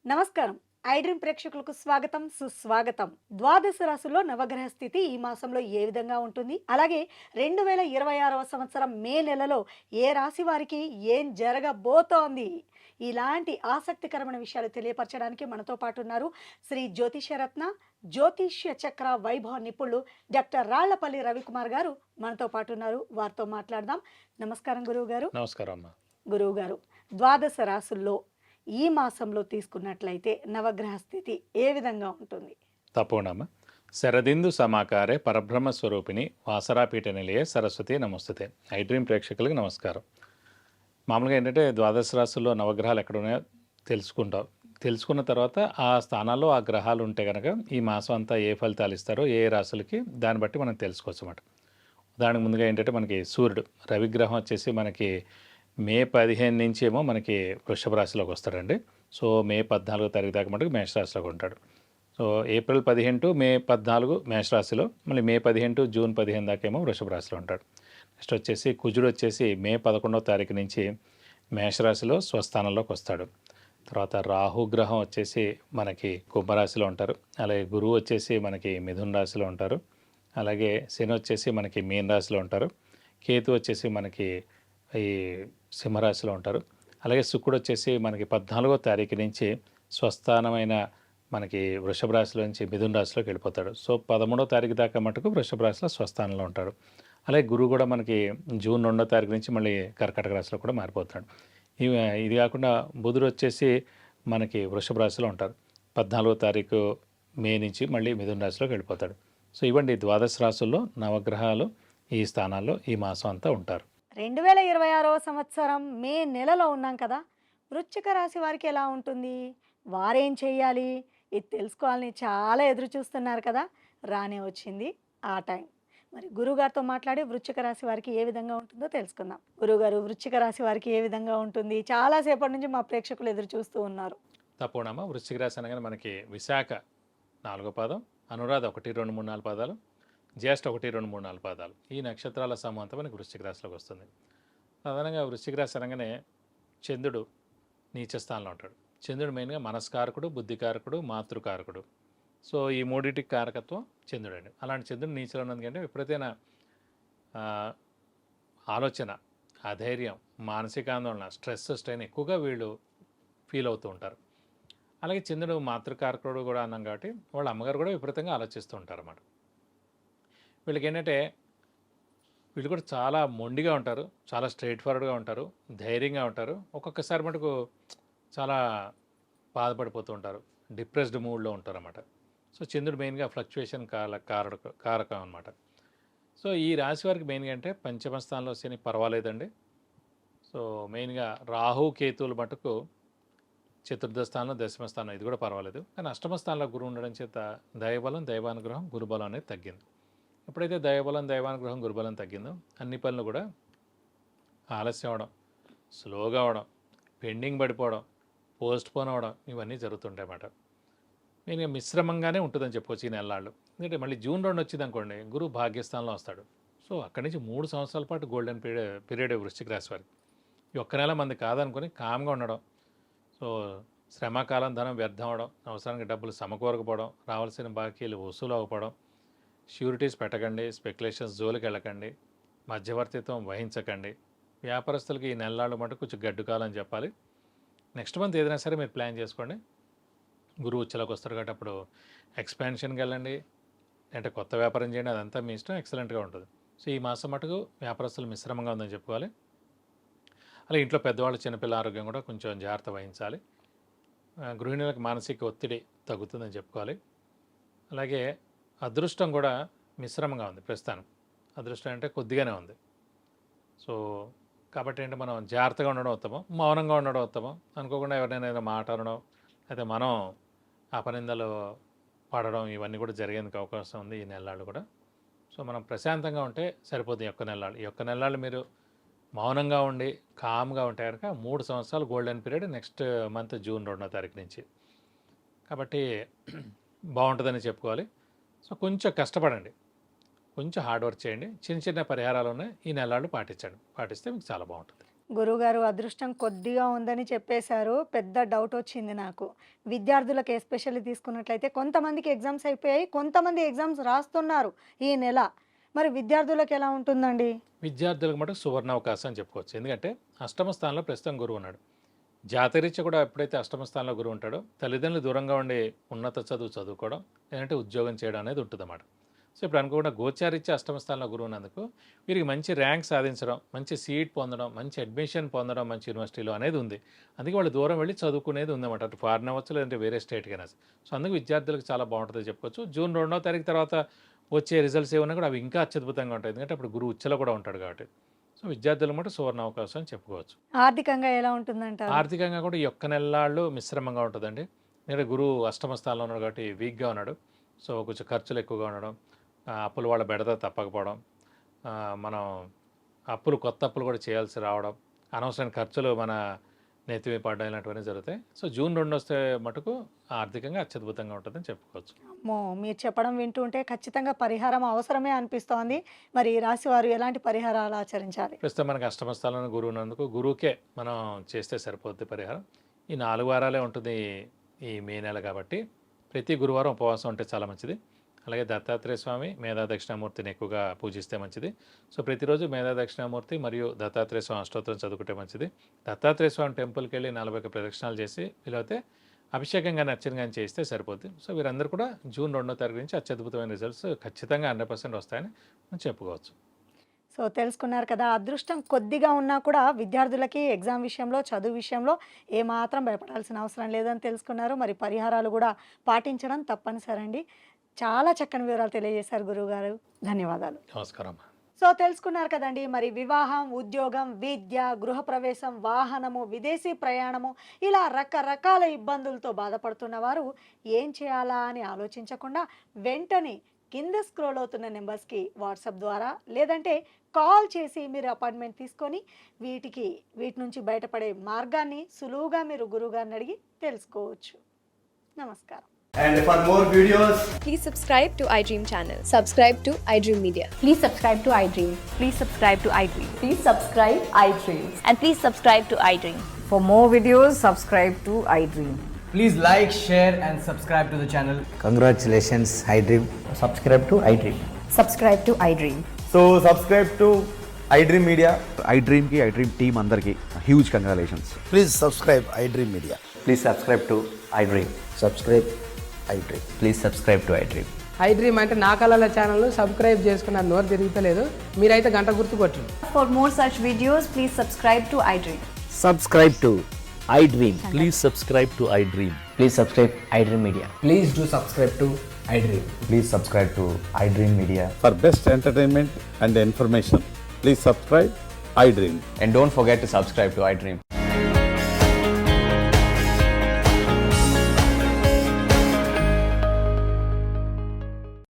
నమస్కారం. I dream ప్రేక్షకులకు స్వాగతం, సుస్వాగతం. ద్వాదశ రాశుల్లో నవగ్రహ స్థితి ఈ మాసంలో ఏ విధంగా ఉంటుంది? అలాగే 2026వ సంవత్సరం మే నెలలో ఏ రాశి వారికి ఏం జరగబోతోంది? ఇలాంటి ఆసక్తికరమైన విషయాలు తెలియపరచడానికి మనతో పాటు ఉన్నారు శ్రీ జ్యోతిష్యరత్న, జ్యోతిష్య చక్ర వైభవ నిపుణులు డాక్టర్ రాళ్లపల్లి రవికుమార్ గారు మనతో పాటు ఉన్నారు. వారితో మాట్లాడదాం. నమస్కారం గురువుగారు. నమస్కారం అమ్మా. గురువుగారు, ద్వాదశ రాశుల్లో ఈ మాసంలో తీసుకున్నట్లయితే నవగ్రహ స్థితి ఏ విధంగా ఉంటుంది? తప్పకుండా అమ్మా. శరదిందు సమాకారే పరబ్రహ్మ స్వరూపిణి వాసరాపీఠ నిలయే సరస్వతి నమస్తుతే. ఐ డ్రీమ్ ప్రేక్షకులకు నమస్కారం. మామూలుగా ఏంటంటే ద్వాదశ రాశుల్లో నవగ్రహాలు ఎక్కడ ఉన్నాయో తెలుసుకుంటాం. తెలుసుకున్న తర్వాత ఆ స్థానాల్లో ఆ గ్రహాలు ఉంటే కనుక ఈ మాసం అంతా ఏ ఫలితాలు ఇస్తారో ఏ రాశులకి దాన్ని బట్టి మనం తెలుసుకోవచ్చు అన్నమాట. దానికి ముందుగా ఏంటంటే మనకి సూర్యుడు రవిగ్రహం వచ్చేసి మనకి మే 15 నుంచి ఏమో మనకి వృషభ రాశిలోకి వస్తాడండి. సో మే 14 తారీఖు దాకా మటుకు మేషరాశిలోకి ఉంటాడు. సో ఏప్రిల్ 15 టు మే 14 మేషరాశిలో, మళ్ళీ మే 15 టు జూన్ 15 దాకా ఏమో వృషభ రాశిలో ఉంటాడు. నెక్స్ట్ వచ్చేసి కుజుడు వచ్చేసి మే 11వ తారీఖు నుంచి మేషరాశిలో స్వస్థానంలోకి వస్తాడు. తర్వాత రాహుగ్రహం వచ్చేసి మనకి కుంభరాశిలో ఉంటారు. అలాగే గురువు వచ్చేసి మనకి మిథున రాశిలో ఉంటారు. అలాగే శని వచ్చేసి మనకి మీన రాశిలో ఉంటారు. కేతు వచ్చేసి మనకి ఈ సింహరాశిలో ఉంటారు. అలాగే శుక్రుడు వచ్చేసి మనకి 14వ తారీఖు నుంచి స్వస్థానమైన మనకి వృషభ రాశిలో నుంచి మిథున రాశిలోకి వెళ్ళిపోతాడు. సో 13వ తారీఖు దాకా మటుకు వృషభ రాశిలో స్వస్థానంలో ఉంటాడు. అలాగే గురువు కూడా మనకి జూన్ 2వ తారీఖు నుంచి మళ్ళీ కర్కాటక రాశిలో కూడా మారిపోతాడు. ఇది కాకుండా బుధుడు వచ్చేసి మనకి వృషభ రాశిలో ఉంటారు. 14వ తారీఖు మే నుంచి మళ్ళీ మిథున రాశిలోకి వెళ్ళిపోతాడు. సో ఇవ్వండి ద్వాదశ రాశుల్లో నవగ్రహాలు ఈ స్థానాల్లో ఈ మాసం అంతా ఉంటారు. 2026వ సంవత్సరం మే నెలలో ఉన్నాం కదా! వృశ్చిక రాశి వారికి ఎలా ఉంటుంది? వారేం చేయాలి? ఇది తెలుసుకోవాలని చాలా ఎదురు చూస్తున్నారు కదా! రానే వచ్చింది ఆ టైం. మరి గురువుగారితో మాట్లాడి వృశ్చిక రాశి వారికి ఏ విధంగా ఉంటుందో తెలుసుకుందాం. గురువుగారు, వృశ్చిక రాశి వారికి ఏ విధంగా ఉంటుంది? చాలా సేపటి నుంచి మా ప్రేక్షకులు ఎదురు చూస్తూ ఉన్నారు. తప్పకుండా వృశ్చిక రాశి అనగానే మనకి విశాఖ 4వ పాదం, అనురాధ 1, 2, 3, 4 పాదాలు, జ్యేష్ఠ 1, 2, 3, 4 పాదాలు, ఈ నక్షత్రాల సమూహం అంతా మనకి వృశ్చిక రాశిలోకి వస్తుంది. సాధారణంగా వృశ్చిక రాశి అనగానే చంద్రుడు నీచ స్థానంలో ఉంటాడు. చంద్రుడు మెయిన్గా మనస్కారకుడు, బుద్ధికారకుడు, మాతృకారకుడు. సో ఈ మూడింటికి కారకత్వం చంద్రుడు అండి. అలాంటి చంద్రుడు నీచలో ఉన్నది కంటే విపరీతమైన ఆలోచన, అధైర్యం, మానసిక ఆందోళన, స్ట్రెస్, స్ట్రెయిన్ ఎక్కువగా వీళ్ళు ఫీల్ అవుతూ ఉంటారు. అలాగే చంద్రుడు మాతృకారకుడు కూడా అన్నాం కాబట్టి వాళ్ళ అమ్మగారు కూడా విపరీతంగా ఆలోచిస్తూ ఉంటారు అన్నమాట. వీళ్ళకి ఏంటంటే వీళ్ళు కూడా చాలా మొండిగా ఉంటారు, చాలా స్ట్రైట్ ఫార్వర్డ్గా ఉంటారు, ధైర్యంగా ఉంటారు. ఒక్కొక్కసారి మటుకు చాలా బాధపడిపోతూ ఉంటారు, డిప్రెస్డ్ మూడ్లో ఉంటారు అన్నమాట. సో చంద్రుడు మెయిన్గా ఫ్లక్చుయేషన్ కారకం అనమాట. సో ఈ రాశి వారికి మెయిన్గా అంటే పంచమ స్థానంలో శని పర్వాలేదండి. సో మెయిన్గా రాహు కేతువులు మటుకు చతుర్థ స్థానంలో, దశమ స్థానం ఇది కూడా పర్వాలేదు. కానీ అష్టమ స్థానంలో గురువు ఉండడం చేత దైవబలం, దైవానుగ్రహం, గురుబలం అనేది తగ్గింది. ఎప్పుడైతే దైవబలం, దైవానుగ్రహం, గురుబలం తగ్గిందో అన్ని పనులు కూడా ఆలస్యం అవడం, స్లోగా అవడం, పెండింగ్ పడిపోవడం, పోస్ట్ పోన్ అవ్వడం ఇవన్నీ జరుగుతుంటాయి అన్నమాట. నేను మిశ్రమంగానే ఉంటుందని చెప్పుకోవచ్చు ఈ నెలలాళ్ళు. ఎందుకంటే మళ్ళీ జూన్ 2 వచ్చింది అనుకోండి, గురువు భాగ్యస్థానంలో వస్తాడు. సో అక్కడి నుంచి 3 సంవత్సరాల పాటు గోల్డెన్ పీరియడ్ వృశ్చిక రాశి వారికి. ఈ ఒక్క నెల మంది కాదనుకొని కామ్గా ఉండడం. సో శ్రమకాలం ధనం వ్యర్థం అవడం, అవసరానికి డబ్బులు సమకూరకపోవడం, రావాల్సిన బాకీలు వసూలు అవ్వకపోవడం, ష్యూరిటీస్ పెట్టకండి, స్పెక్యులేషన్స్ జోలికి వెళ్ళకండి, మధ్యవర్తిత్వం వహించకండి. వ్యాపారస్తులకి ఈ నెలలాళ్ళు మటు కొంచెం గడ్డు కాలం చెప్పాలి. నెక్స్ట్ మంత్ ఏదైనా సరే మీరు ప్లాన్ చేసుకోండి. గురువు ఉచ్చలోకి వస్తారు కాబట్టి అప్పుడు ఎక్స్పాన్షన్కి వెళ్ళండి, అంటే కొత్త వ్యాపారం చేయండి, అదంతా మీ ఇష్టం, ఎక్సలెంట్గా ఉంటుంది. సో ఈ మాసం మటుకు వ్యాపారస్తులు మిశ్రమంగా ఉందని చెప్పుకోవాలి. అలాగే ఇంట్లో పెద్దవాళ్ళు, చిన్నపిల్లల ఆరోగ్యం కూడా కొంచెం జాగ్రత్త వహించాలి. గృహిణులకు మానసిక ఒత్తిడి తగ్గుతుందని చెప్పుకోవాలి. అలాగే అదృష్టం కూడా మిశ్రమంగా ఉంది ప్రస్తుతానం. అదృష్టం అంటే కొద్దిగానే ఉంది. సో కాబట్టి ఏంటంటే మనం జాగ్రత్తగా ఉండడం ఉత్తమం, మౌనంగా ఉండడం ఉత్తమం. అనుకోకుండా ఎవరినైనా ఏదైనా మాట అనడం, అయితే మనం అపనిందలు పడడం ఇవన్నీ కూడా జరిగేందుకు అవకాశం ఉంది ఈ నెలలాళ్ళు కూడా. సో మనం ప్రశాంతంగా ఉంటే సరిపోతుంది ఈ ఒక్క నెలలాళ్ళు. ఈ ఒక్క నెలలాళ్ళు మీరు మౌనంగా ఉండి కామ్గా ఉంటే కనుక 3 సంవత్సరాలు golden period next month June 2వ తారీఖు నుంచి. కాబట్టి బాగుంటుందని చెప్పుకోవాలి. సో కొంచెం కష్టపడండి, కొంచెం హార్డ్ వర్క్ చేయండి, చిన్న చిన్న పరిహారాలు ఉన్నాయి ఈ నెలలాళ్ళు పాటించండి. పాటిస్తే మీకు చాలా బాగుంటుంది. గురువుగారు అదృష్టం కొద్దిగా ఉందని చెప్పేశారు. పెద్ద డౌట్ వచ్చింది నాకు. విద్యార్థులకు ఎస్పెషల్లీ తీసుకున్నట్లయితే కొంతమందికి ఎగ్జామ్స్ అయిపోయాయి. కొంతమంది ఎగ్జామ్స్ రాస్తున్నారు ఈ నెల. మరి విద్యార్థులకు ఎలా ఉంటుందండి? విద్యార్థులకు మటుకు సువర్ణావకాశం అని చెప్పుకోవచ్చు. ఎందుకంటే అష్టమ స్థానంలో ప్రస్తుతం గురువు ఉన్నాడు. జాతరీత్యా కూడా ఎప్పుడైతే అష్టమ స్థానంలో గురువు ఉంటాడో తల్లిదండ్రులు దూరంగా ఉండి ఉన్నత చదువు చదువుకోవడం, లేదంటే ఉద్యోగం చేయడం అనేది ఉంటుందన్నమాట. సో ఇప్పుడు అనుకోకుండా గోచారీత్యా అష్టమ స్థానంలో గురువు ఉన్నందుకు వీరికి మంచి ర్యాంక్ సాధించడం, మంచి సీట్ పొందడం, మంచి అడ్మిషన్ పొందడం మంచి యూనివర్సిటీలో అనేది ఉంది. అందుకే వాళ్ళు దూరం వెళ్ళి చదువుకునేది ఉందన్నమాట. అటు ఫారిన్ అవ్వచ్చు, లేదంటే వేరే స్టేట్కైనా. సో అందుకు విద్యార్థులకు చాలా బాగుంటుంది చెప్పుకోవచ్చు. జూన్ 2వ తారీఖు తర్వాత వచ్చే రిజల్ట్స్ ఏమన్నా కూడా అవి ఇంకా అత్యద్భుతంగా ఉంటాయి. ఎందుకంటే అప్పుడు గురువు ఉచ్చలో కూడా ఉంటాడు కాబట్టి. సో విద్యార్థుల మటు సువర్ణ అవకాశం అని చెప్పుకోవచ్చు. ఆర్థికంగా ఎలా ఉంటుందంటారు? ఆర్థికంగా కూడా ఈ ఒక్క నెలలాళ్ళు మిశ్రమంగా ఉంటుందండి. ఎందుకంటే గురువు అష్టమ స్థానంలో ఉన్నాడు కాబట్టి వీక్గా ఉన్నాడు. సో కొంచెం ఖర్చులు ఎక్కువగా ఉండడం, అప్పులు వాళ్ళ బెడద తప్పకపోవడం, మనం కొత్త అప్పులు కూడా చేయాల్సి రావడం, అనవసరమైన ఖర్చులు మన నెత్తిమీ పడడం ఇలాంటివన్నీ జరుగుతాయి. సో జూన్ 2 వస్తే మటుకు ఆర్థికంగా అత్యద్భుతంగా ఉంటుందని చెప్పుకోవచ్చు. అమ్మో! మీరు చెప్పడం వింటుంటే ఖచ్చితంగా పరిహారం అవసరమే అనిపిస్తోంది. మరి ఈ రాశి వారు ఎలాంటి పరిహారాలు ఆచరించాలి? ప్రస్తుతం మనకి అష్టమ స్థానంలో గురువు ఉన్నందుకు గురువుకే మనం చేస్తే సరిపోద్ది పరిహారం. ఈ 4 వారాలే ఉంటుంది ఈ మే నెల కాబట్టి ప్రతి గురువారం ఉపవాసం ఉంటే చాలా మంచిది. అలాగే దత్తాత్రేయ స్వామి, మేధా దక్షిణామూర్తిని ఎక్కువగా పూజిస్తే మంచిది. సో ప్రతిరోజు మేధా దక్షిణామూర్తి మరియు దత్తాత్రేయ స్వామి అష్టోత్తరం చదువుకుంటే మంచిది. దత్తాత్రేయ స్వామి టెంపుల్కి వెళ్ళి 41 ప్రదక్షిణాలు చేసి వీలైతే అభిషేకం కానీ అర్చన కానీ చేస్తే సరిపోద్ది. సో వీరందరూ కూడా జూన్ 2వ తారీఖు నుంచి అత్యద్భుతమైన రిజల్ట్స్ ఖచ్చితంగా 100% వస్తాయని మనం చెప్పుకోవచ్చు. సో తెలుసుకున్నారు కదా, అదృష్టం కొద్దిగా ఉన్నా కూడా విద్యార్థులకి ఎగ్జామ్ విషయంలో, చదువు విషయంలో ఏమాత్రం భయపడాల్సిన అవసరం లేదని తెలుసుకున్నారు. మరి పరిహారాలు కూడా పాటించడం తప్పనిసరి అండి. చాలా చక్కని వివరాలు తెలియజేశారు గురువుగారు. ధన్యవాదాలు. నమస్కారం. సో తెలుసుకున్నారు కదండి, మరి వివాహం, ఉద్యోగం, విద్య, గృహప్రవేశం, వాహనము, విదేశీ ప్రయాణము ఇలా రకరకాల ఇబ్బందులతో బాధపడుతున్న వారు ఏం చేయాలా అని ఆలోచించకుండా వెంటనే కింద స్క్రోల్ అవుతున్న నెంబర్స్కి వాట్సాప్ ద్వారా లేదంటే కాల్ చేసి మీరు అపాయింట్మెంట్ తీసుకొని వీటి నుంచి బయటపడే మార్గాన్ని సులువుగా మీరు గురువుగారిని అడిగి తెలుసుకోవచ్చు. నమస్కారం. And for more videos, Please subscribe to iDream channel. Subscribe to iDream Media. Please subscribe to iDream. Please subscribe to iDream. Please subscribe iDream. And please subscribe to iDream. For more videos, subscribe to iDream. please like, share, and subscribe to the channel. Congratulations, iDream. Subscribe to iDream. Subscribe to iDream. So subscribe to iDream Media. iDream ki iDream team andarki huge congratulations. Please subscribe iDream Media. Please subscribe to iDream. Subscribe iDream. Please subscribe to iDream. iDream అంటే నా కళల channel subscribe చేసుకున్న నోరు తిరుగుతలేదు. మీరైతే గంట గుర్తు కొట్టండి. For more such videos, please subscribe to iDream. Subscribe to iDream. Please subscribe to iDream. Please subscribe iDream Media. Please do subscribe to iDream. Please subscribe to iDream Media. For best entertainment and information, please subscribe iDream. And don't forget to subscribe to iDream.